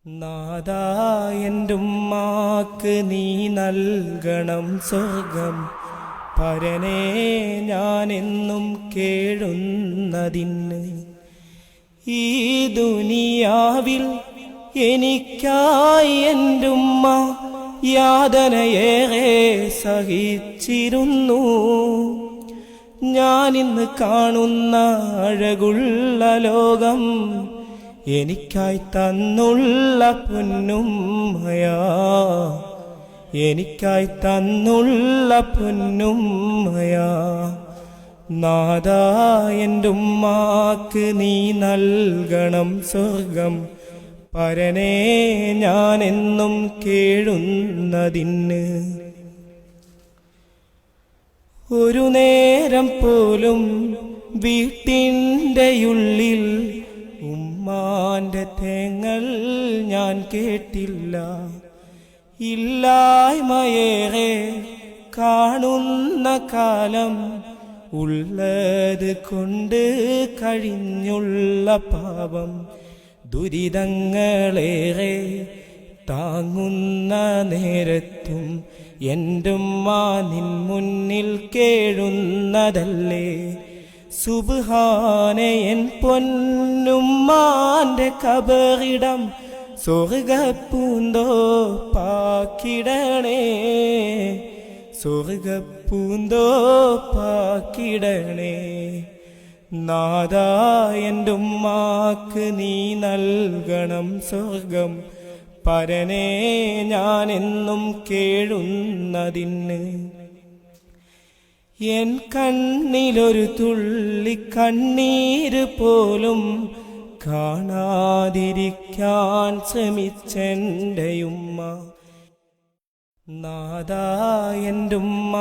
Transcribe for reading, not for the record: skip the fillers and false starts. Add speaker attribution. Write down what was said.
Speaker 1: നാദാ എന്റുമ്മാക്ക് നീ നൽകണം സ്വർഗം. പരനേ ഞാനെന്നും കേഴുന്നതിന് ഈ ദുനിയാവിൽ എനിക്കായി എന്റുമ്മ യാതനയേറെ സഹിച്ചിരുന്നു. ഞാനിന്ന് കാണുന്ന അഴകുള്ള ലോകം എനിക്കായി തന്നുള്ള പൊന്നുമ്മയാ, എനിക്കായി തന്നുള്ള പൊന്നുമ്മയാ. നാദാ എന്റുമ്മാക്ക് നീ നൽകണം സ്വർഗം. പരനേ ഞാനെന്നും കേഴുന്നതിന് ഒരു നേരം പോലും വീട്ടിൻ്റെയുള്ളിൽ ഉമ്മാന്റെ തേങ്ങൽ ഞാൻ കേട്ടില്ല. ഇല്ലായ്മയേറെ കാണുന്ന കാലം ഉള്ളത് കൊണ്ട് കഴിഞ്ഞുള്ള പാപം ദുരിതങ്ങളേറെ താങ്ങുന്ന നേരത്തും എന്റുമ്മ നിൻ മുന്നിൽ കേഴുന്നതല്ലേ. സുബ്ഹാനെ എൻ പൊന്നുമ്മാന്റെ കബറിടം സ്വർഗപ്പൂന്തോപ്പാക്കിടണേ, സ്വർഗപ്പൂന്തോപ്പാക്കിടണേ. നാദാ എന്റുമ്മാക്ക് നീ നൽകണം സ്വർഗം. പരനേ ഞാനെന്നും കേഴുന്നതിന് എൻ കണ്ണിലൊരു തുള്ളി കണ്ണീര് പോലും കാണാതിരിക്കാൻ ശ്രമിച്ചെൻ്റെയുമ്മ. നാദാ എന്റുമ്മ